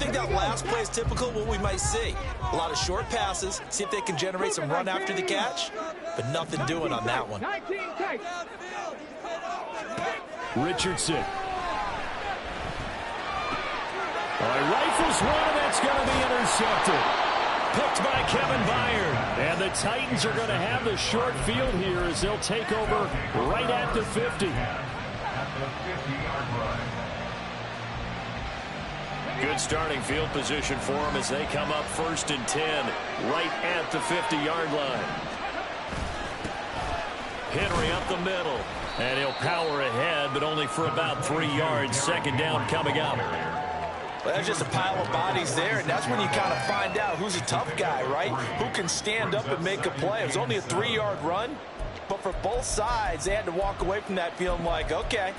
think that last play is typical of what we might see. A lot of short passes, see if they can generate some run after the catch, but nothing doing on that one. Richardson. He rifles one, and that's going to be intercepted. Picked by Kevin Byard. And the Titans are going to have the short field here as they'll take over right at the 50. Good starting field position for them as they come up 1st and 10 right at the 50-yard line. Henry up the middle. And he'll power ahead, but only for about 3 yards. 2nd down coming up. Well, there's just a pile of bodies there, and that's when you kind of find out who's a tough guy, right? Who can stand up and make a play. It was only a 3-yard run, but for both sides, they had to walk away from that feeling like, okay,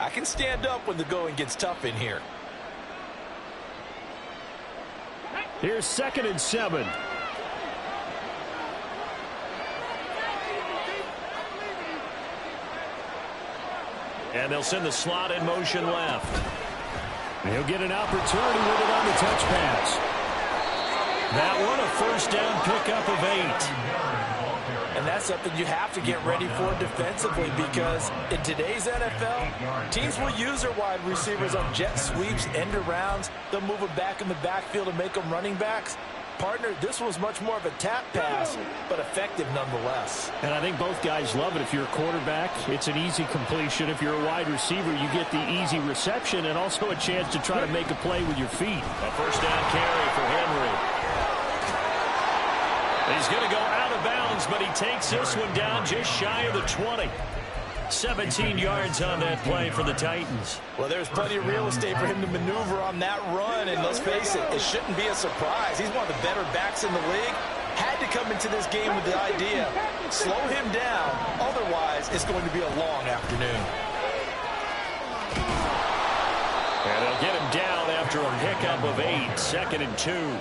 I can stand up when the going gets tough in here. Here's 2nd and 7. And they'll send the slot in motion left. He'll get an opportunity with it on the touch pass. That one a 1st down pickup of 8. And that's something you have to get ready for defensively, because in today's NFL, teams will use their wide receivers on jet sweeps, end arounds. They'll move them back in the backfield and make them running backs. Partner, this was much more of a tap pass, but effective nonetheless. And I think both guys love it. If you're a quarterback, it's an easy completion. If you're a wide receiver, you get the easy reception and also a chance to try to make a play with your feet. A 1st down carry for Henry. He's going to go out of bounds, but he takes this one down just shy of the 20. 17 yards on that play for the Titans. Well, there's plenty of real estate for him to maneuver on that run, and let's face it, it shouldn't be a surprise. He's one of the better backs in the league. Had to come into this game with the idea, slow him down, otherwise it's going to be a long afternoon. And they'll get him down after a pickup of 8, 2nd and 2.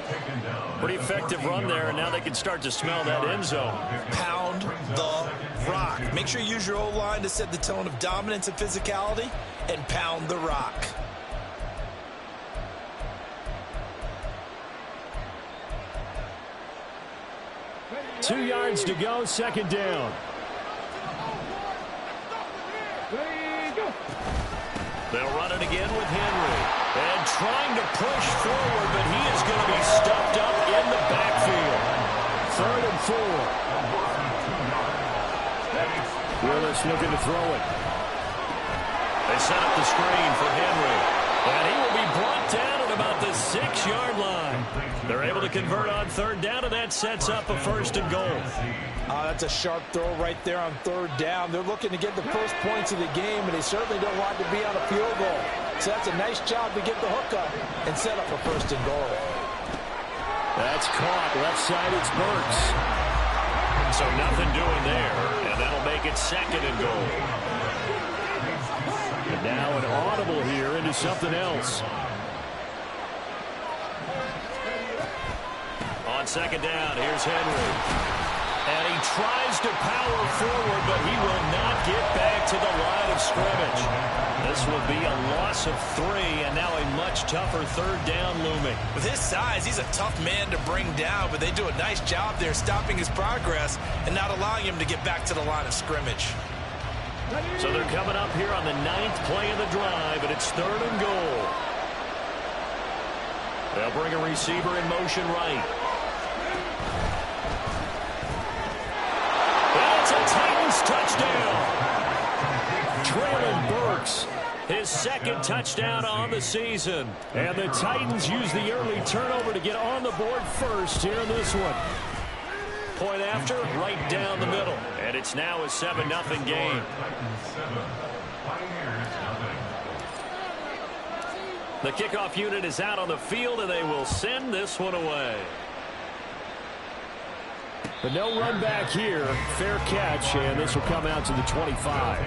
Pretty effective run there, and now they can start to smell that end zone. Pound the rock. Make sure you use your O-line to set the tone of dominance and physicality, and pound the rock. Two yards to go, 2nd down. They'll run it again with Henry. And trying to push forward, but he is going to be stuffed up in the backfield. 3rd and 4. Willis looking to throw it. They set up the screen for Henry. And he will be brought down at about the 6-yard line. They're able to convert on 3rd down, and that sets up a 1st and goal. That's a sharp throw right there on 3rd down. They're looking to get the first points of the game, and they certainly don't want to be on a field goal. So that's a nice job to get the hook up and set up a 1st and goal. That's caught. Left side, it's Burks. So nothing doing there, and that'll make it 2nd and goal. And now an audible here into something else. On 2nd down, here's Henry. And he tries to power forward, but he will not get back to the line of scrimmage. This will be a loss of 3, and now a much tougher 3rd down looming. With his size, he's a tough man to bring down, but they do a nice job there stopping his progress and not allowing him to get back to the line of scrimmage. So they're coming up here on the 9th play of the drive, and it's 3rd and goal. They'll bring a receiver in motion right. That's a Titans touchdown. Traylon Burks, his 2nd touchdown on the season. And the Titans use the early turnover to get on the board first here in this one. Point after, right down the middle. And it's now a 7-0 game. The kickoff unit is out on the field, and they will send this one away. But no run back here. Fair catch, and this will come out to the 25.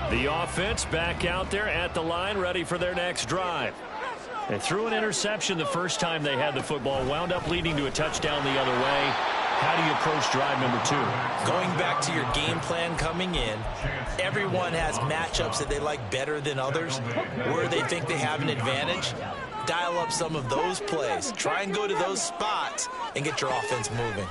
The offense back out there at the line, ready for their next drive. They threw an interception the first time they had the football, wound up leading to a touchdown the other way. How do you approach drive number 2? Going back to your game plan coming in, everyone has matchups that they like better than others, where they think they have an advantage. Dial up some of those plays. Try and go to those spots and get your offense moving.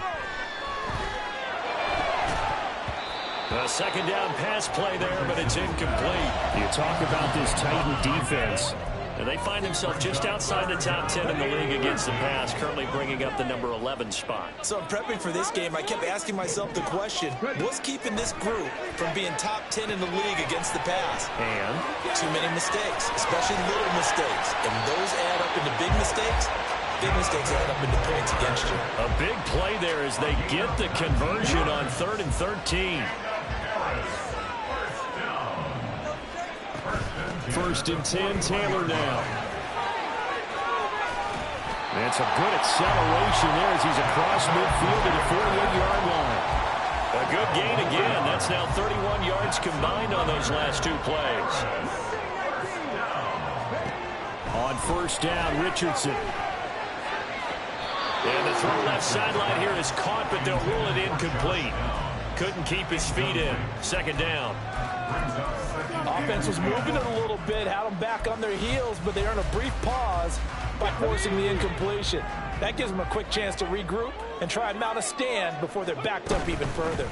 A second down pass play there, but it's incomplete. You talk about this Titan defense. And they find themselves just outside the top 10 in the league against the pass, currently bringing up the number 11 spot. So in prepping for this game, I kept asking myself the question, what's keeping this group from being top 10 in the league against the pass? And? Too many mistakes, especially little mistakes. And those add up into big mistakes. Big mistakes add up into points against you. A big play there as they get the conversion on 3rd and 13. 1st and 10, Taylor now. That's a good acceleration there as he's across midfield to the 48-yard line. A good gain again. That's now 31 yards combined on those last 2 plays. On 1st down, Richardson. And the throw left sideline here is caught, but they'll rule it incomplete. Couldn't keep his feet in. 2nd down. Offense was moving it a little bit, had them back on their heels, but they earned a brief pause by forcing the incompletion. That gives them a quick chance to regroup and try and mount a stand before they're backed up even further.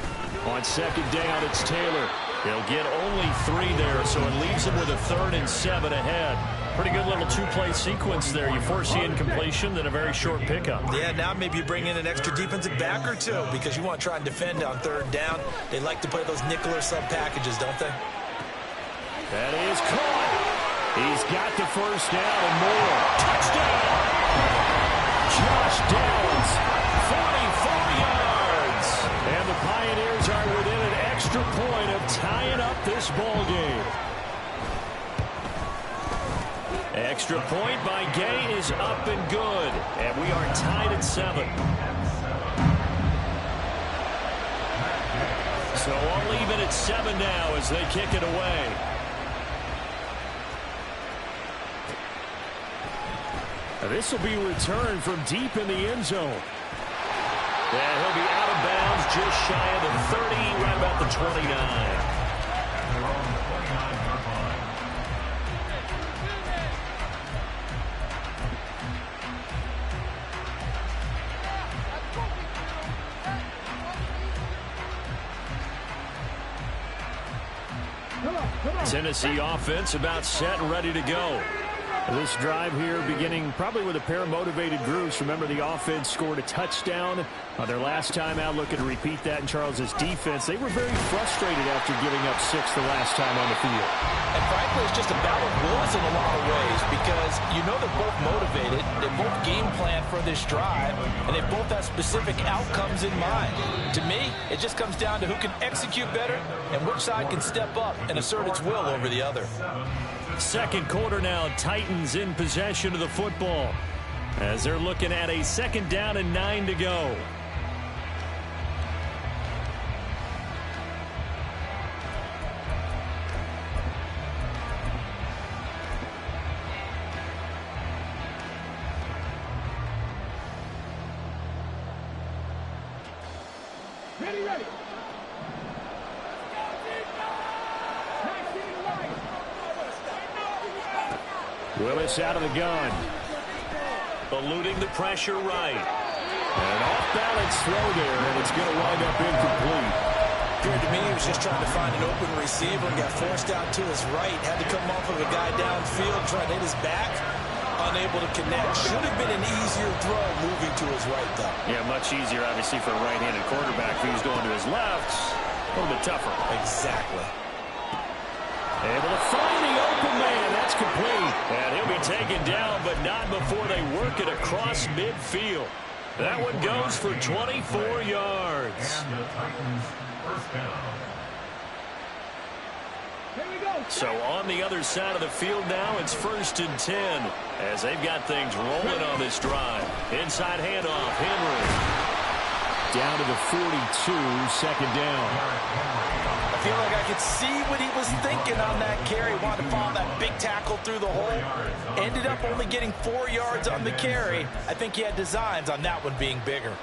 On 2nd down, it's Taylor. He'll get only 3 there, so it leaves him with a 3rd and 7 ahead. Pretty good little 2-play sequence there. You force the incompletion, then a very short pickup. Yeah, now maybe you bring in an extra defensive back or 2 because you want to try and defend on 3rd down. They like to play those nickel or sub packages, don't they? That is caught. He's got the 1st down and more. Touchdown! Josh Downs, 44 yards. And the Pioneers are within an extra point of tying up this ball game. Extra point by Gay is up and good. And we are tied at 7. So I'll leave it at 7 now as they kick it away. This will be returned from deep in the end zone. And he'll be out of bounds just shy of the 30, right about the 29. Tennessee offense about set and ready to go. This drive here beginning probably with a pair of motivated groups. Remember, the offense scored a touchdown their last time out. Looking to repeat that in Charles's defense. They were very frustrated after giving up 6 the last time on the field. And frankly, it's just a battle of wills in a lot of ways because you know they're both motivated. They both game plan for this drive, and they both have specific outcomes in mind. To me, it just comes down to who can execute better and which side can step up and assert its will over the other. 2nd quarter now, Titans in possession of the football as they're looking at a 2nd down and 9 to go. Ready. Willis out of the gun. Eluding the pressure right. And an off-balance throw there, and it's going to wind up incomplete. Appeared to me he was just trying to find an open receiver and got forced out to his right. Had to come off of a guy downfield, trying to hit his back. Unable to connect. Should have been an easier throw moving to his right, though. Yeah, much easier, obviously, for a right-handed quarterback. If he was going to his left, a little bit tougher. Exactly. Able to find the open man. That's complete. And he'll be taken down, but not before they work it across midfield. That one goes for 24 yards. So on the other side of the field now, it's 1st and 10 as they've got things rolling on this drive. Inside handoff, Henry. Down to the 42, second down. I feel like I could see what he was thinking on that carry. Wanted to follow that big tackle through the hole. Ended up only getting 4 yards on the carry. I think he had designs on that one being bigger.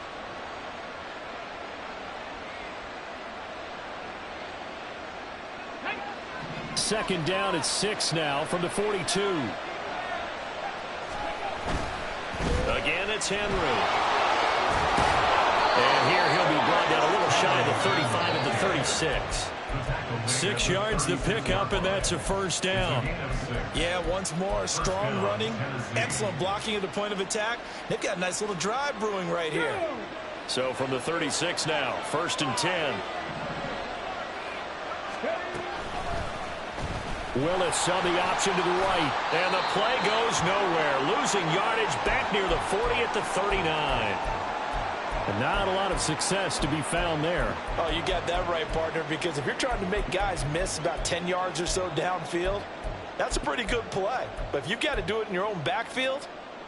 Second down at 6 now from the 42. Again, it's Henry. And here he'll be brought down a little shy of the 35 at the 36. 6 yards to pick up, and that's a first down. Yeah, once more, strong running, excellent blocking at the point of attack. They've got a nice little drive brewing right here. So from the 36 now, 1st and 10. Willis on the option to the right. And the play goes nowhere. Losing yardage back near the 40 at the 39. And not a lot of success to be found there. Oh, you got that right, partner, because if you're trying to make guys miss about 10 yards or so downfield, that's a pretty good play. But if you've got to do it in your own backfield,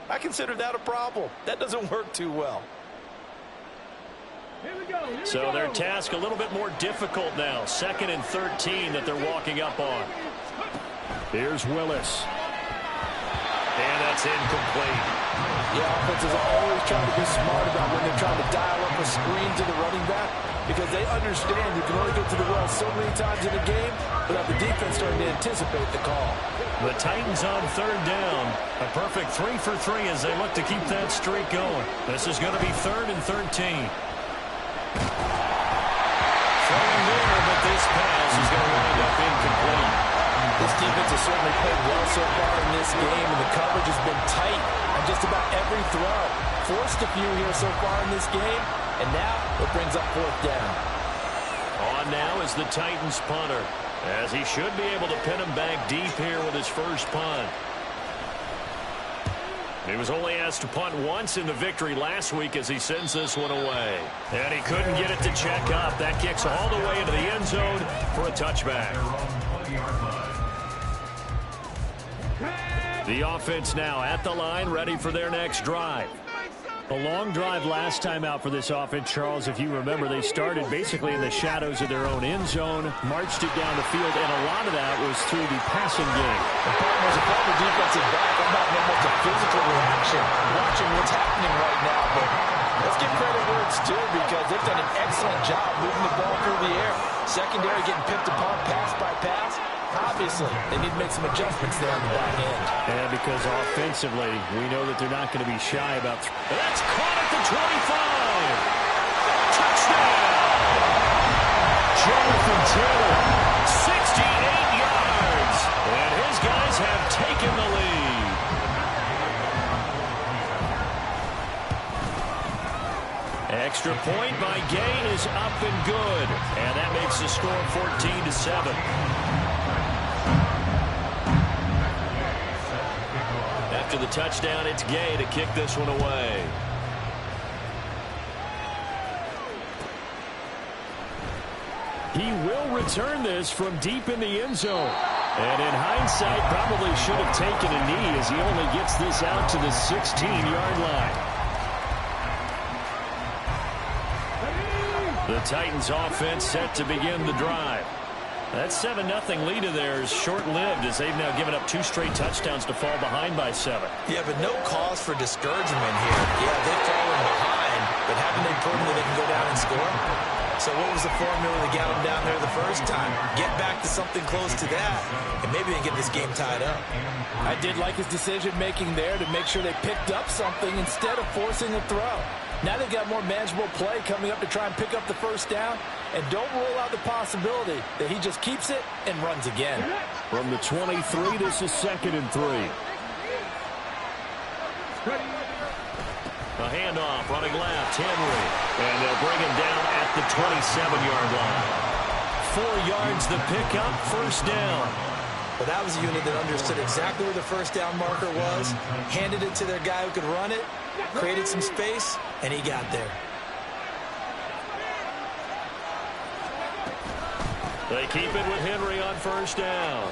I consider that a problem. That doesn't work too well. So their task a little bit more difficult now. 2nd and 13 that they're walking up on. Here's Willis. And that's incomplete. Yeah, offenses are always trying to be smart about when they're trying to dial up a screen to the running back, because they understand you can only get to the well so many times in a game without the defense starting to anticipate the call. The Titans on 3rd down. A perfect 3 for 3 as they look to keep that streak going. This is going to be 3rd and 13. Throwing there, but this pass is going to wind up incomplete. This defense has certainly played well so far in this game, and the coverage has been tight on just about every throw. Forced a few here so far in this game, and now it brings up 4th down. On now is the Titans punter, as he should be able to pin him back deep here with his first punt. He was only asked to punt once in the victory last week as he sends this one away. And he couldn't get it to check up. That kicks all the way into the end zone for a touchback. The offense now at the line, ready for their next drive. A long drive last time out for this offense, Charles. If you remember, they started basically in the shadows of their own end zone, marched it down the field, and a lot of that was through the passing game. As a former defensive back, I'm not know much of physical reaction watching what's happening right now, but let's give credit where it's due, because they've done an excellent job moving the ball through the air. Secondary getting picked apart pass by pass. Obviously, they need to make some adjustments there on the back end. Yeah, because offensively, we know that they're not going to be shy about. That's caught at the 25. Touchdown! Jonathan Taylor, 68 yards. And his guys have taken the lead. Extra point by Gay is up and good. And that makes the score 14-7. After the touchdown, it's Gay to kick this one away. He will return this from deep in the end zone. And in hindsight, probably should have taken a knee as he only gets this out to the 16-yard line. The Titans offense set to begin the drive. That 7-0 lead of theirs short-lived as they've now given up 2 straight touchdowns to fall behind by 7. Yeah, but no cause for discouragement here. Yeah, they've fallen behind, but haven't they proven that they can go down and score? So what was the formula that got them down there the first time? Get back to something close to that, and maybe they can get this game tied up. I did like his decision-making there to make sure they picked up something instead of forcing a throw. Now they've got more manageable play coming up to try and pick up the first down. And don't rule out the possibility that he just keeps it and runs again. From the 23, this is 2nd and 3. A handoff running left, Henry. And they'll bring him down at the 27-yard line. 4 yards the pickup, first down. Well, that was a unit that understood exactly where the first down marker was, handed it to their guy who could run it, created some space, and he got there. They keep it with Henry on first down.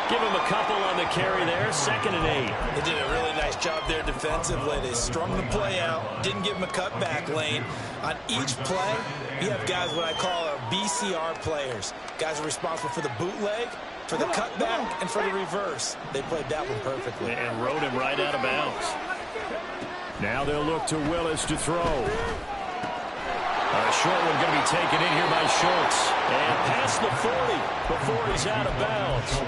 Give him a couple on the carry there, 2nd and 8. They did a really nice job there defensively. defensively. They strung the play out, didn't give him a cutback lane. On each play, you have guys what I call our BCR players. Guys are responsible for the bootleg, for the cutback, and for the reverse. They played that one perfectly. And rode him right out of bounds. Now they'll look to Willis to throw. A short one going to be taken in here by Schultz. And past the 40 before he's out of bounds.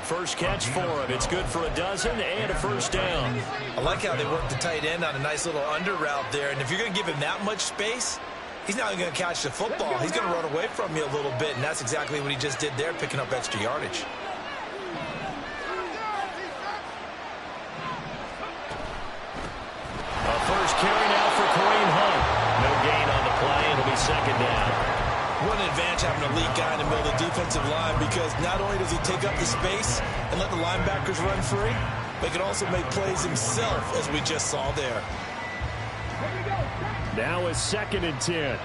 First catch for him. It's good for a dozen and a first down. I like how they work the tight end on a nice little under route there. And if you're going to give him that much space, he's not going to catch the football. He's going to run away from you a little bit, and that's exactly what he just did there, picking up extra yardage. A first carry now for Kareem Hunt. No gain on the play. It'll be second down. What an advantage having an elite guy in the middle of the defensive line, because not only does he take up the space and let the linebackers run free, but he can also make plays himself, as we just saw there. Now it's 2nd and 10.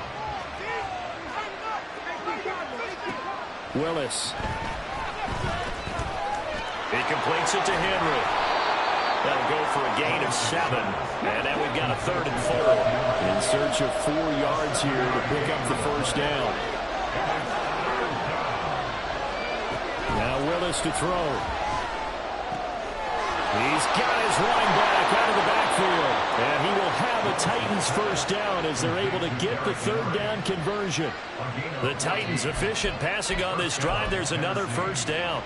Willis. He completes it to Henry. That'll go for a gain of 7. And now we've got a 3rd and 4. In search of 4 yards here to pick up the first down. Now Willis to throw. He's got his running back out of the backfield. And he will have a Titans first down as they're able to get the 3rd down conversion. The Titans efficient passing on this drive. There's another first down.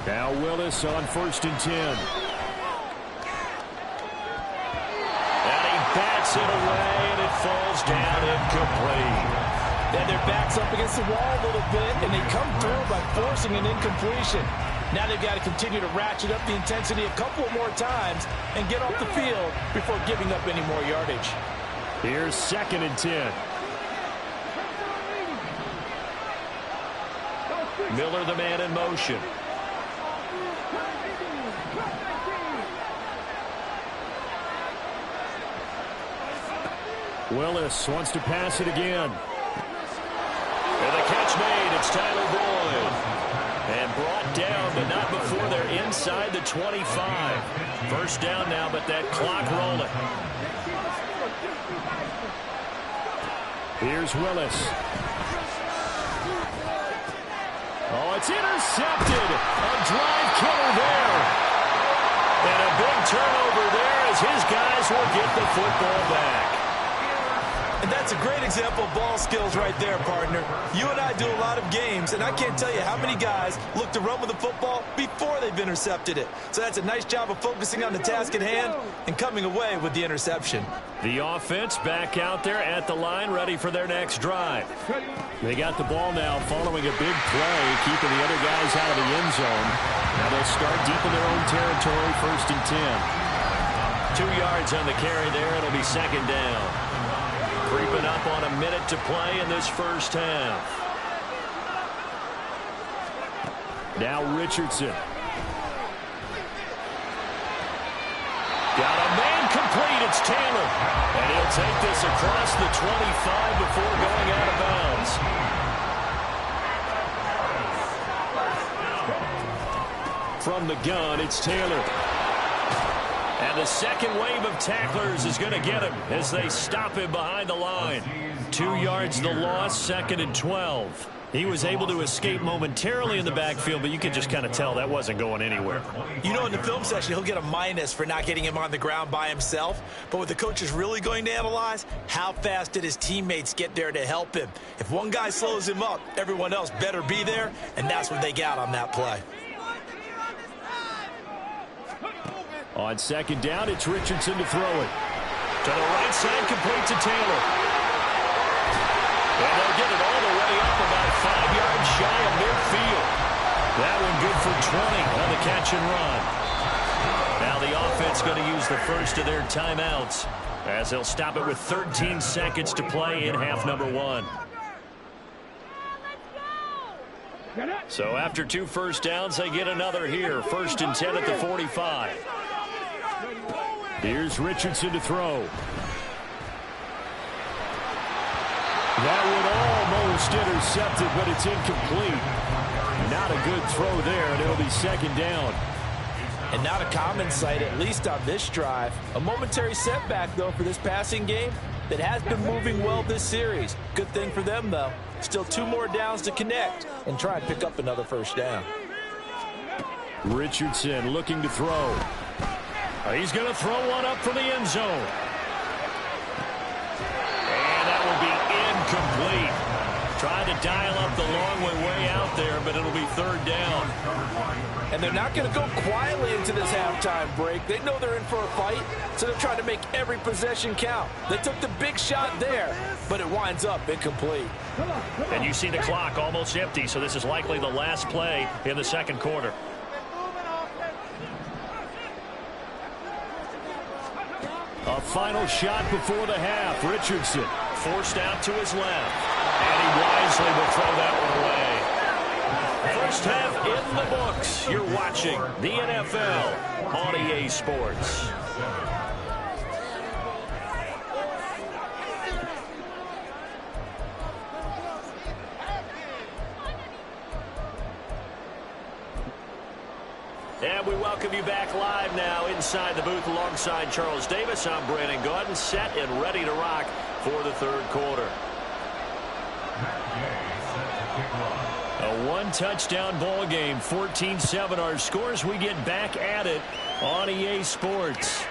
Now Willis on 1st and 10. And he bats it away, and it falls down incomplete. And their back's up against the wall a little bit, and they come through by forcing an incompletion. Now they've got to continue to ratchet up the intensity a couple more times and get off the field before giving up any more yardage. Here's 2nd and 10. Miller, the man in motion. Willis wants to pass it again. And the catch made. It's Tyler Boyd. And brought down, but not before they're inside the 25. First down now, but that clock rolling. Here's Willis. Oh, it's intercepted. A drive killer there. And a big turnover there as his guys will get the football back. And that's a great example of ball skills right there, partner. You and I do a lot of games, and I can't tell you how many guys look to run with the football before they've intercepted it. So that's a nice job of focusing on the task at hand and coming away with the interception. The offense back out there at the line, ready for their next drive. They got the ball now following a big play, keeping the other guys out of the end zone. Now they'll start deep in their own territory, 1st and 10. 2 yards on the carry there. It'll be 2nd down. Creeping up on a minute to play in this first half. Now Richardson. Got a man complete. It's Taylor. And he'll take this across the 25 before going out of bounds. From the gun, it's Taylor. And the second wave of tacklers is going to get him as they stop him behind the line. 2 yards the loss, 2nd and 12. He was able to escape momentarily in the backfield, but you could just kind of tell that wasn't going anywhere. You know, in the film session, he'll get a minus for not getting him on the ground by himself. But what the coach is really going to analyze, how fast did his teammates get there to help him? If one guy slows him up, everyone else better be there, and that's what they got on that play. On 2nd down, it's Richardson to throw it. To the right side, complete to Taylor. And they'll get it all the way up about 5 yards shy of midfield. That one good for 20 on the catch and run. Now the offense going to use the first of their timeouts as they'll stop it with 13 seconds to play in half number 1. So after 2 first downs, they get another here. 1st and 10 at the 45. Here's Richardson to throw. That would almost intercept it, but it's incomplete. Not a good throw there, and it'll be 2nd down. And not a common sight, at least on this drive. A momentary setback, though, for this passing game that has been moving well this series. Good thing for them, though. Still 2 more downs to connect and try and pick up another 1st down. Richardson looking to throw. He's going to throw one up for the end zone. And that will be incomplete. Trying to dial up the long way out there, but it'll be 3rd down. And they're not going to go quietly into this halftime break. They know they're in for a fight, so they're trying to make every possession count. They took the big shot there, but it winds up incomplete. And you see the clock almost empty, so this is likely the last play in the 2nd quarter. A final shot before the half. Richardson forced out to his left. And he wisely will throw that one away. 1st half in the books. You're watching the NFL on EA Sports. And we welcome you back live now inside the booth alongside Charles Davis. I'm Brandon Gaudin, set and ready to rock for the 3rd quarter. A 1-touchdown ball game, 14-7 our scores. We get back at it on EA Sports.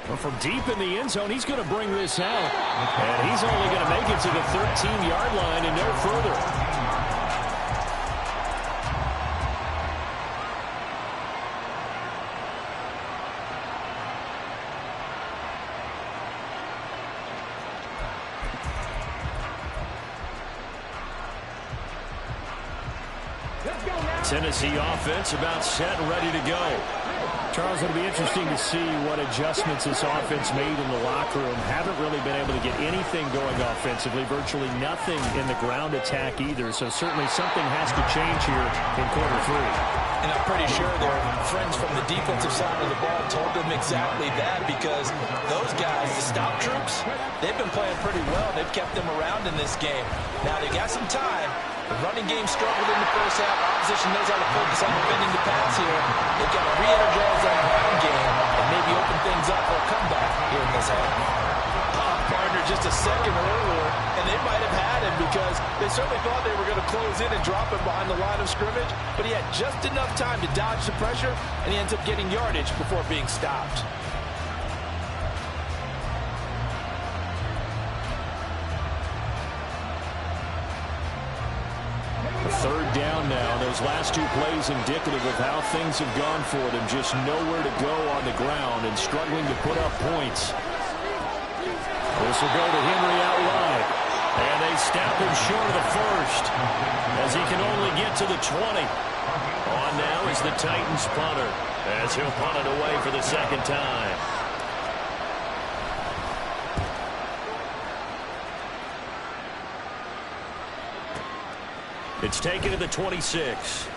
Well, from deep in the end zone, he's going to bring this out. And he's only going to make it to the 13-yard line and no further. Tennessee offense about set and ready to go. Charles, it'll be interesting to see what adjustments this offense made in the locker room. Haven't really been able to get anything going offensively, virtually nothing in the ground attack either. So certainly something has to change here in quarter 3. And I'm pretty sure their friends from the defensive side of the ball told them exactly that, because those guys, the stop troops, they've been playing pretty well. They've kept them around in this game. Now they got some time. The running game struggled in the first half. Opposition knows how to focus on defending the pass here. They've got to re-energize that ground game and maybe open things up for a comeback here in this half. Partner just a second earlier, and they might have had him because they certainly thought they were going to close in and drop him behind the line of scrimmage, but he had just enough time to dodge the pressure, and he ends up getting yardage before being stopped. 3rd down now. Those last 2 plays indicative of how things have gone for them. Just nowhere to go on the ground and struggling to put up points. This will go to Henry out wide. And they snap him short of the 1st as he can only get to the 20. On now is the Titans punter as he'll punt it away for the 2nd time. It's taken to the 26.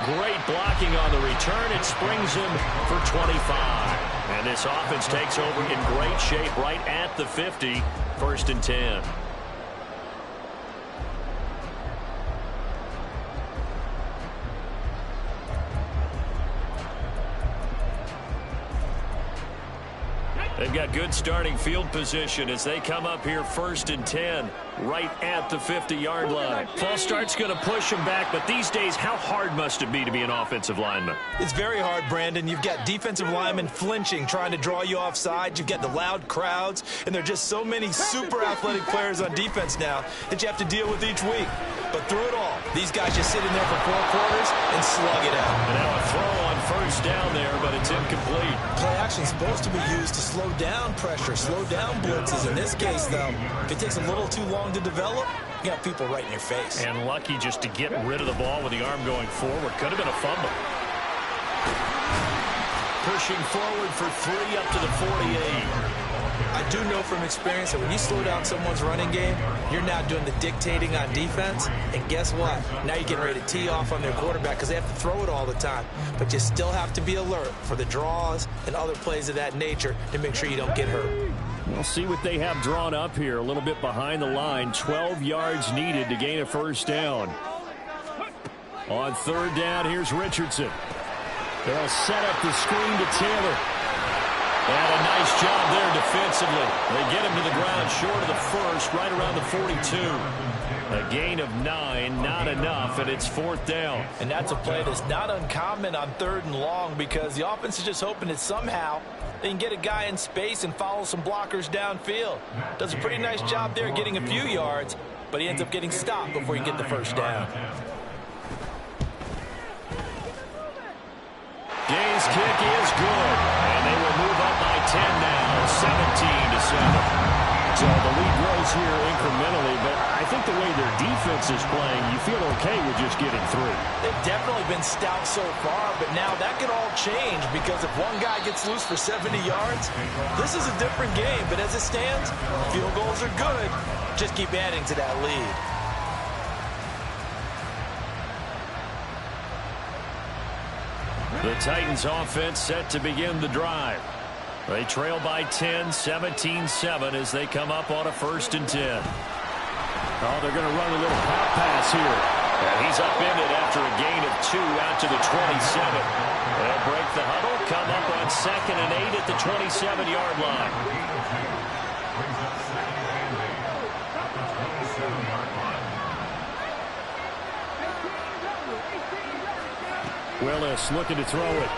Great blocking on the return. It springs him for 25. And this offense takes over in great shape right at the 50. 1st and 10. They've got good starting field position as they come up here 1st and 10 right at the 50-yard line. False start's going to push them back, but these days, how hard must it be to be an offensive lineman? It's very hard, Brandon. You've got defensive linemen flinching, trying to draw you offside. You've got the loud crowds, and there are just so many super athletic players on defense now that you have to deal with each week. But through it all, these guys just sit in there for 4 quarters and slug it out. And now a throw on 1st down there, but it's incomplete. Play action is supposed to be used to slow down pressure, slow down blitzes. In this case, though, if it takes a little too long to develop, you got people right in your face. And lucky just to get rid of the ball with the arm going forward. Could have been a fumble. Pushing forward for 3 up to the 48. I do know from experience that when you slow down someone's running game, you're now doing the dictating on defense. And guess what? Now you're getting ready to tee off on their quarterback because they have to throw it all the time. But you still have to be alert for the draws and other plays of that nature to make sure you don't get hurt. We'll see what they have drawn up here. A little bit behind the line. 12 yards needed to gain a first down. On third down, here's Richardson. They'll set up the screen to Taylor. And a nice job there defensively. They get him to the ground short of the first, right around the 42. A gain of 9, not enough, and it's fourth down. And that's a play that's not uncommon on 3rd and long because the offense is just hoping that somehow they can get a guy in space and follow some blockers downfield. Does a pretty nice job there getting a few yards, but he ends up getting stopped before he gets the first down. Gay's kick is good, and they will move up by 10 now, 17-7. So the lead grows here incrementally, but I think the way their defense is playing, you feel okay with just getting 3. They've definitely been stout so far, but now that could all change because if one guy gets loose for 70 yards, this is a different game. But as it stands, field goals are good. Just keep adding to that lead. The Titans offense set to begin the drive. They trail by 10, 17-7 as they come up on a 1st and 10. Oh, they're going to run a little pop pass here. And he's upended after a gain of 2 out to the 27. They'll break the huddle, come up on 2nd and 8 at the 27-yard line. Willis looking to throw it.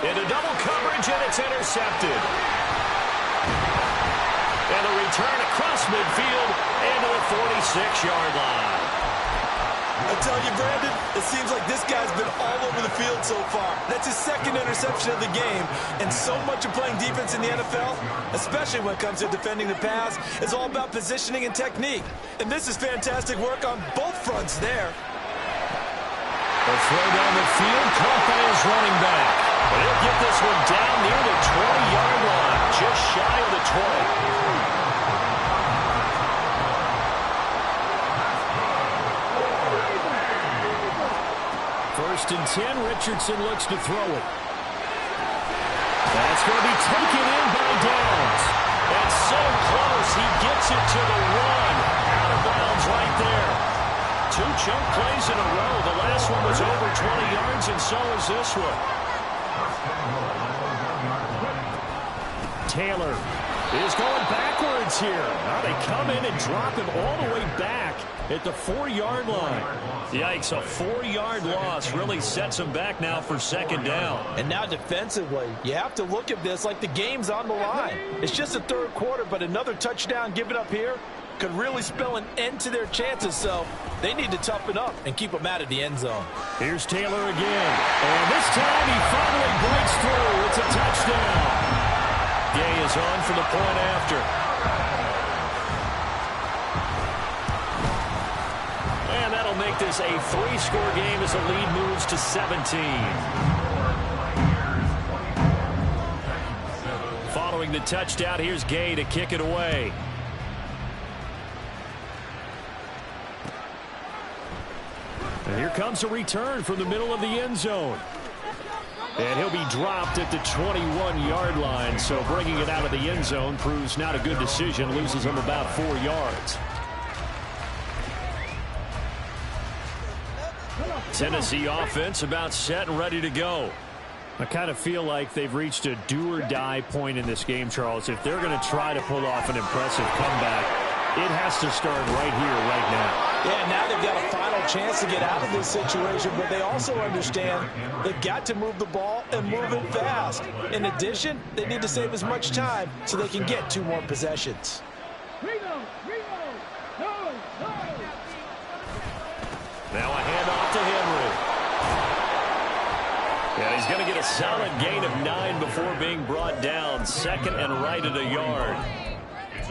Into double coverage, and it's intercepted. And a return across midfield into the 46-yard line. I tell you, Brandon, it seems like this guy's been all over the field so far. That's his 2nd interception of the game. And so much of playing defense in the NFL, especially when it comes to defending the pass, is all about positioning and technique. And this is fantastic work on both fronts there. The throw down the field, caught by his running back. But he'll get this one down near the 20-yard line, just shy of the 20. 1st and 10, Richardson looks to throw it. That's going to be taken in by Downs. And so close, he gets it to the 1. Out of bounds right there. 2 chunk plays in a row. The last one was over 20 yards, and so is this one. Taylor is going backwards here. Now they come in and drop him all the way back at the 4-yard line. Yikes, a 4-yard loss really sets him back now for 2nd down. And now defensively, you have to look at this like the game's on the line. It's just the 3rd quarter, but another touchdown given up here could really spell an end to their chances, so they need to toughen up and keep them out of the end zone. Here's Taylor again, and this time he finally breaks through. It's a touchdown. Gay is on for the point after. And that'll make this a 3-score game as the lead moves to 17. Following the touchdown, here's Gay to kick it away. And here comes a return from the middle of the end zone. And he'll be dropped at the 21-yard line, so bringing it out of the end zone proves not a good decision, loses him about 4 yards. Tennessee offense about set and ready to go. I kind of feel like they've reached a do-or-die point in this game, Charles. If they're going to try to pull off an impressive comeback, it has to start right here, right now. Yeah, now they've got a final chance to get out of this situation, but they also understand they've got to move the ball and move it fast. In addition, they need to save as much time so they can get 2 more possessions. Now a handoff to Henry. Yeah, he's going to get a solid gain of 9 before being brought down. 2nd and right at a yard.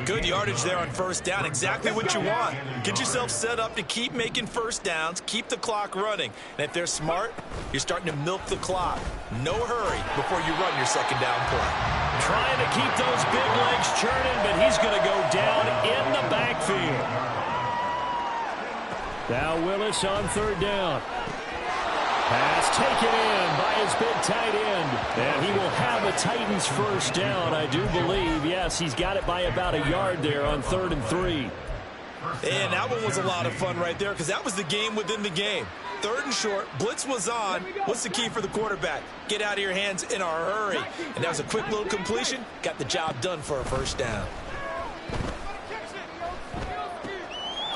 Good yardage there on first down. Exactly what you want. Get yourself set up to keep making first downs, keep the clock running. And if they're smart, you're starting to milk the clock. No hurry before you run your second down play. Trying to keep those big legs churning, but he's going to go down in the backfield. Now Willis on third down. Pass taken in by his big tight end. And he will have the Titans first down, I do believe. Yes, he's got it by about a yard there on 3rd and 3. And that one was a lot of fun right there because that was the game within the game. 3rd and short, blitz was on. What's the key for the quarterback? Get out of your hands in a hurry. And that was a quick little completion. Got the job done for a first down.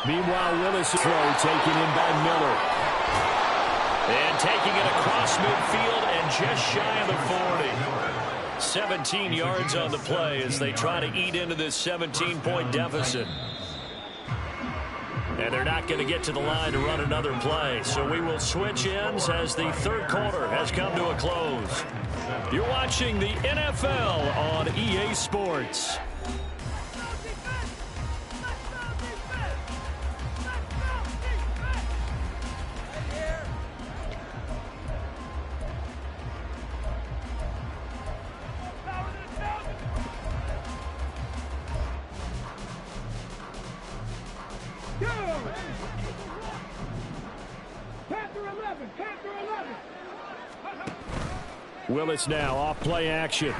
Meanwhile, Willis throw taken in by Miller. And taking it across midfield and just shy of the 40. 17 yards on the play as they try to eat into this 17-point deficit. And they're not going to get to the line to run another play. So we will switch ends as the third quarter has come to a close. You're watching the NFL on EA Sports. Willis now off play action.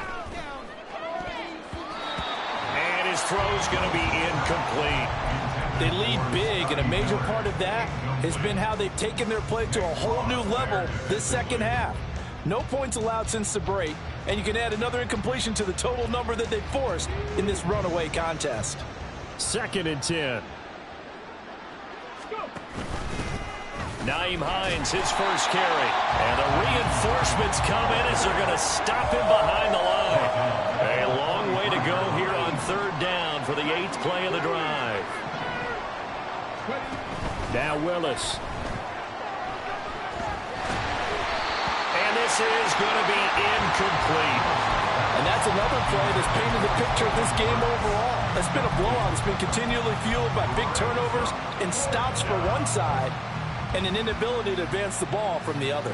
And his throw's going to be incomplete. They lead big, and a major part of that has been how they've taken their play to a whole new level this second half. No points allowed since the break, and you can add another incompletion to the total number that they forced in this runaway contest. 2nd and 10. Naeem Hines, his first carry. And the reinforcements come in as they're going to stop him behind the line. A long way to go here on 3rd down for the 8th play of the drive. Now Willis. And this is going to be incomplete. And that's another play that's painted the picture of this game overall. It's been a blowout. It's been continually fueled by big turnovers and stops for one side, and an inability to advance the ball from the other.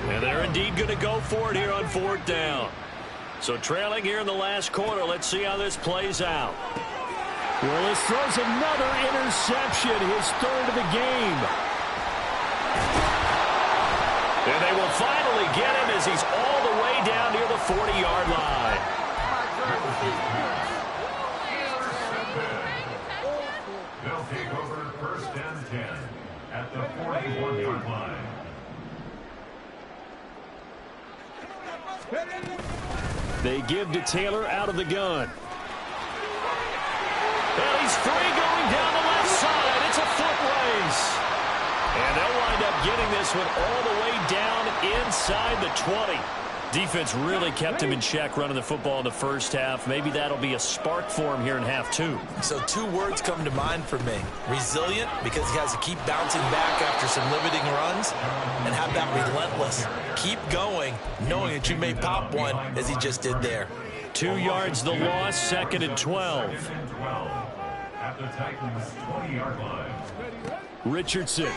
And they're indeed going to go for it here on 4th down. So trailing here in the last quarter, let's see how this plays out. Willis throws another interception, his 3rd of the game. And they will finally get him as he's all the way down near the 40-yard line. They'll take over 1st and 10 at the 41-yard line. They give to Taylor out of the gun. And he's free going down the left side. It's a foot race. And they'll wind up getting this one all the way down inside the 20. Defense really kept him in check running the football in the first half. Maybe that'll be a spark for him here in half 2. So 2 words come to mind for me. Resilient, because he has to keep bouncing back after some limiting runs. And how about relentless? Keep going, knowing that you may pop one, as he just did there. 2 yards the loss, 2nd and 12. At the Titans' 20-yard line. Richardson.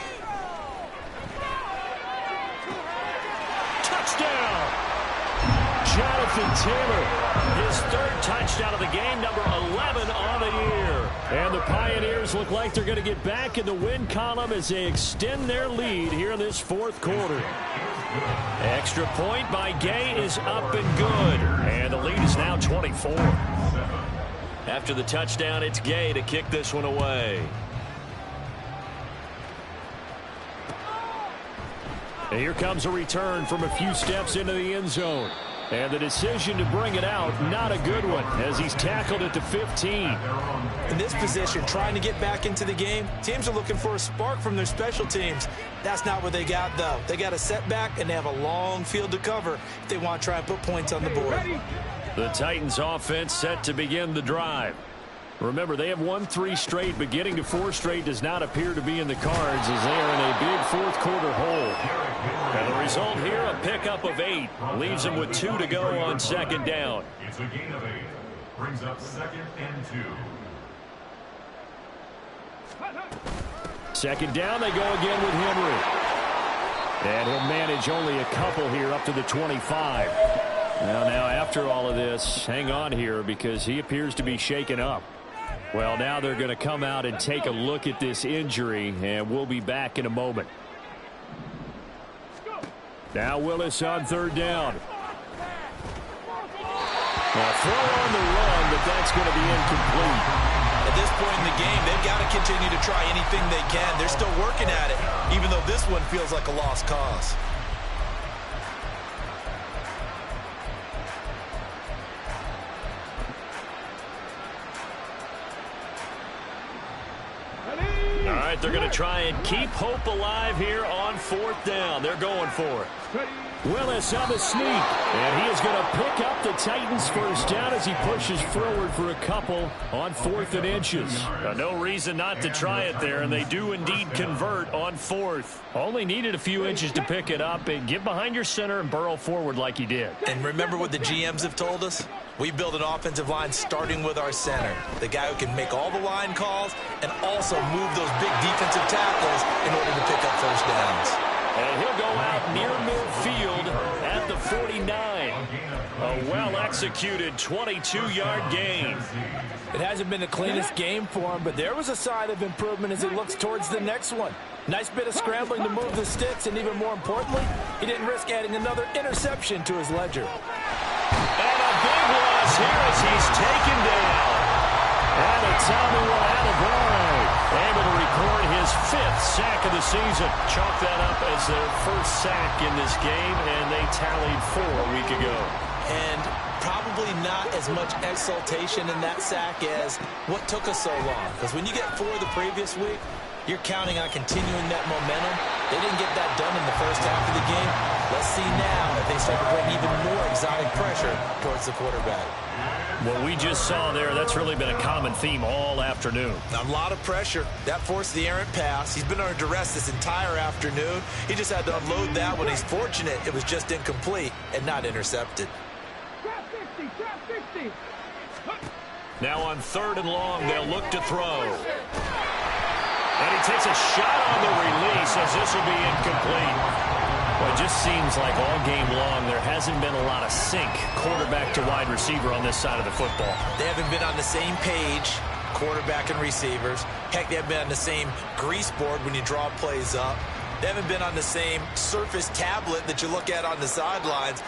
Touchdown! Jonathan Taylor, his 3rd touchdown of the game, number 11 on the year. And the Pioneers look like they're going to get back in the win column as they extend their lead here in this 4th quarter. Extra point by Gay is up and good. And the lead is now 24. After the touchdown, it's Gay to kick this one away. And here comes a return from a few steps into the end zone. And the decision to bring it out, not a good one, as he's tackled at the 15. In this position, trying to get back into the game, teams are looking for a spark from their special teams. That's not what they got, though. They got a setback, and they have a long field to cover if they want to try and put points on the board. The Titans offense set to begin the drive. Remember, they have won 3 straight, but getting to 4 straight does not appear to be in the cards as they are in a big fourth-quarter hole. And the result here, a pickup of 8. Leaves them with 2 to go on second down. It's a gain of 8. Brings up 2nd and 2. Second down, they go again with Henry. And he'll manage only a couple here up to the 25. Now after all of this, hang on here because he appears to be shaken up. Well, now they're going to come out and take a look at this injury, and we'll be back in a moment. Now Willis on third down. Now throw on the run, but that's going to be incomplete. At this point in the game, they've got to continue to try anything they can. They're still working at it, even though this one feels like a lost cause. All right, they're going to try and keep hope alive here on fourth down. They're going for it. Willis on the sneak, and he is going to pick up the Titans' first down as he pushes forward for a couple on 4th and inches. No reason not to try it there, and they do indeed convert on 4th. Only needed a few inches to pick it up and get behind your center and burrow forward like he did. And remember what the GMs have told us? We build an offensive line starting with our center, the guy who can make all the line calls and also move those big defensive tackles in order to pick up first downs. And he'll go out near midfield at the 49. A well-executed 22-yard gain. It hasn't been the cleanest game for him, but there was a sign of improvement as he looks towards the next one. Nice bit of scrambling to move the sticks, and even more importantly, he didn't risk adding another interception to his ledger. And a big loss here as he's taken down. And a Tommy Attaboy able to record his 5th sack of the season. Chalk that up as their first sack in this game, and they tallied 4 a week ago. And probably not as much exultation in that sack as what took us so long. Because when you get 4 the previous week, you're counting on continuing that momentum. They didn't get that done in the first half of the game. Let's see now if they start to bring even more exotic pressure towards the quarterback. What we just saw there, that's really been a common theme all afternoon. A lot of pressure. That forced the errant pass. He's been under duress this entire afternoon. He just had to unload that one. He's fortunate it was just incomplete and not intercepted. Now on 3rd and long, they'll look to throw. And he takes a shot on the release as this will be incomplete. Well, it just seems like all game long there hasn't been a lot of sync quarterback to wide receiver on this side of the football. They haven't been on the same page, quarterback and receivers. Heck, they haven't been on the same grease board when you draw plays up. They haven't been on the same surface tablet that you look at on the sidelines.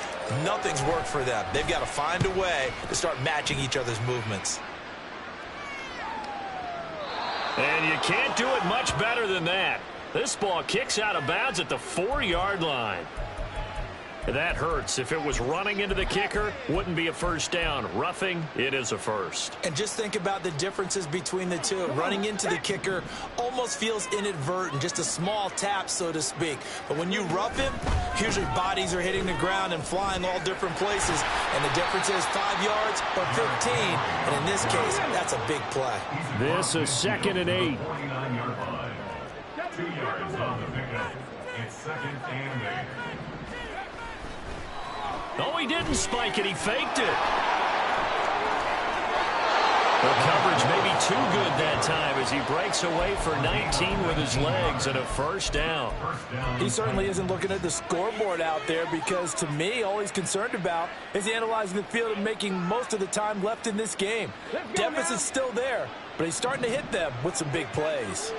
Nothing's worked for them. They've got to find a way to start matching each other's movements. And you can't do it much better than that. This ball kicks out of bounds at the 4-yard line. That hurts. If it was running into the kicker, wouldn't be a first down. Roughing, it is a first. And just think about the differences between the two. Running into the kicker almost feels inadvertent, just a small tap, so to speak. But when you rough him, usually bodies are hitting the ground and flying all different places. And the difference is 5 yards or 15. And in this case, that's a big play. This is 2nd and 8. 49-yard line. 2 yards on the pickup. It's 2nd and 8. No, he didn't spike it. He faked it. The coverage may be too good that time as he breaks away for 19 with his legs and a first down. He certainly isn't looking at the scoreboard out there because, to me, all he's concerned about is analyzing the field and making most of the time left in this game. Deficit's still there, but he's starting to hit them with some big plays.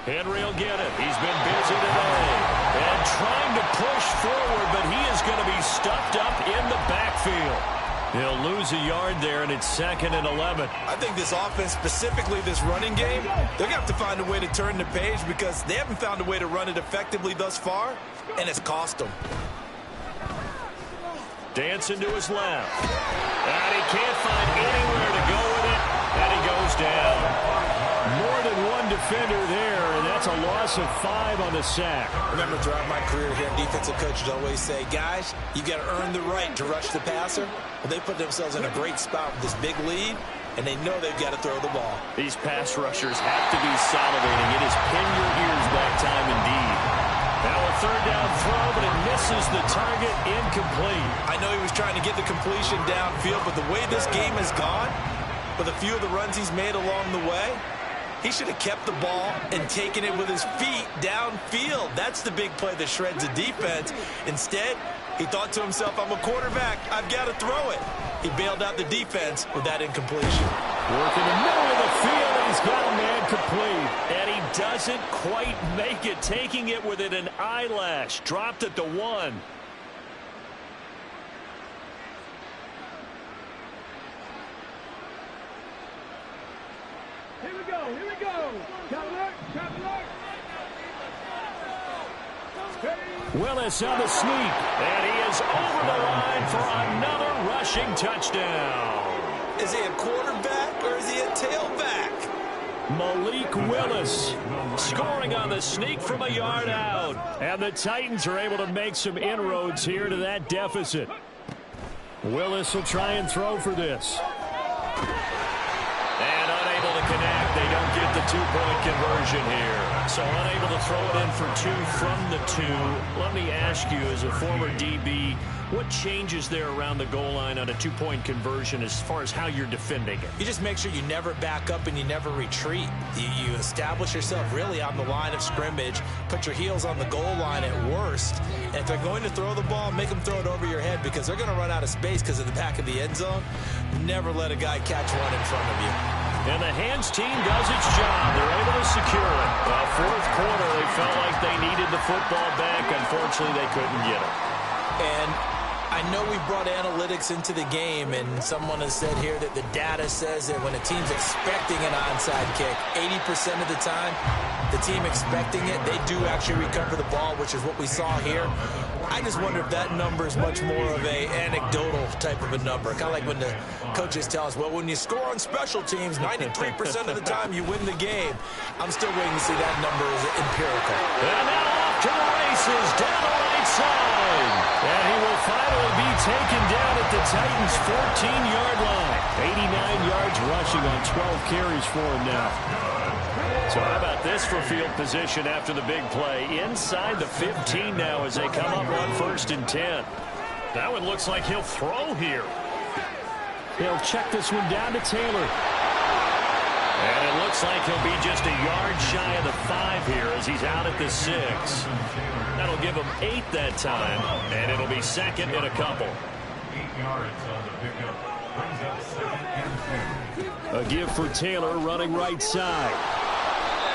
Henry will get it. He's been busy today. And trying to push forward, but he is going to be stuffed up in the backfield. He'll lose a yard there, and it's 2nd and 11. I think this offense, specifically this running game, they're going to have to find a way to turn the page because they haven't found a way to run it effectively thus far, and it's cost them. Dancing to his left. And he can't find anywhere to go with it, and he goes down. More than one defender there, and that's That's a loss of 5 on the sack. Remember, throughout my career here, defensive coaches always say, guys, you got to earn the right to rush the passer. Well, they put themselves in a great spot with this big lead, and they know they've got to throw the ball. These pass rushers have to be salivating. It is pin your ears back time indeed. Now a third down throw, but it misses the target, incomplete. I know he was trying to get the completion downfield, but the way this game has gone, with a few of the runs he's made along the way, he should have kept the ball and taken it with his feet downfield. That's the big play that shreds a defense. Instead, he thought to himself, I'm a quarterback, I've got to throw it. He bailed out the defense with that incompletion. Work in the middle of the field, he's got a man complete. And he doesn't quite make it, taking it within an eyelash. Dropped at the 1. Here we go, here we go. Count alert, count alert. Willis on the sneak. And he is over the line for another rushing touchdown. Is he a quarterback or is he a tailback? Malik Willis. Scoring on the sneak from a yard out. And the Titans are able to make some inroads here to that deficit. Willis will try and throw for this. And unable to connect. They don't get the 2-point conversion here. So unable to throw it in for 2 from the 2. Let me ask you, as a former DB, what changes there around the goal line on a 2-point conversion as far as how you're defending it? You just make sure you never back up and you never retreat. You establish yourself really on the line of scrimmage, put your heels on the goal line at worst, and if they're going to throw the ball, make them throw it over your head because they're going to run out of space because of the back of the end zone. Never let a guy catch one in front of you. And the hands team does its job. They're able to secure it. Well, fourth quarter, they felt like they needed the football back. Unfortunately, they couldn't get it. And I know we brought analytics into the game, and someone has said here that the data says that when a team's expecting an onside kick, 80% of the time, the team expecting it, they do actually recover the ball, which is what we saw here. I just wonder if that number is much more of a anecdotal type of a number. Kind of like when the coaches tell us, well, when you score on special teams, 93% of the time you win the game. I'm still waiting to see that number is empirical. And now off to the races, down the right side. And he will finally be taken down at the Titans' 14-yard line. 89 yards rushing on 12 carries for him now. So how about this for field position after the big play? Inside the 15 now as they come up on 1st and 10. That one looks like he'll throw here. He'll check this one down to Taylor. And it looks like he'll be just a yard shy of the 5 here as he's out at the 6. That'll give him 8 that time, and it'll be 2nd and a couple. 8 yards on the pickup. Brings up 2nd and 10. A give for Taylor running right side.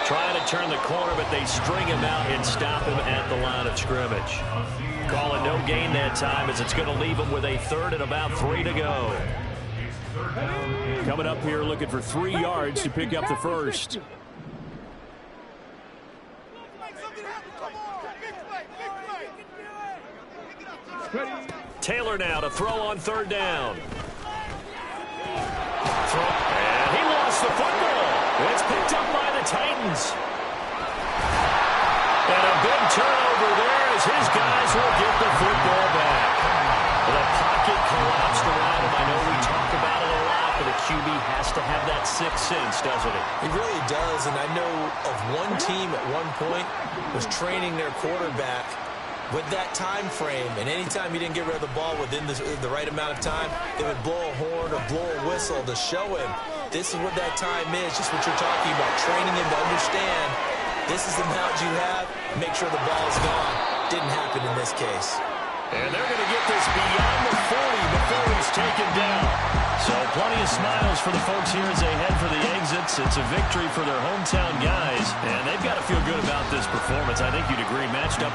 Trying to turn the corner, but they string him out and stop him at the line of scrimmage. Calling no gain that time as it's going to leave him with a 3rd and about 3 to go. Coming up here looking for 3 yards to pick up the first. Taylor now to throw on 3rd down. And he lost the football. It's picked up by the Titans. And a big turnover there as his guys will get the football back. The pocket collapsed around him. I know we talk about it a lot, but a QB has to have that 6th sense, doesn't it? He really does, and I know of one team at one point was training their quarterback with that time frame, and anytime he didn't get rid of the ball within the right amount of time, they would blow a horn or blow a whistle to show him this is what that time is, just what you're talking about, training him to understand this is the amount you have, make sure the ball's gone. Didn't happen in this case. And they're going to get this beyond the 40 before he's taken down. So plenty of smiles for the folks here as they head for the exits. It's a victory for their hometown guys, and they've got to feel good about this performance. I think you'd agree, matched up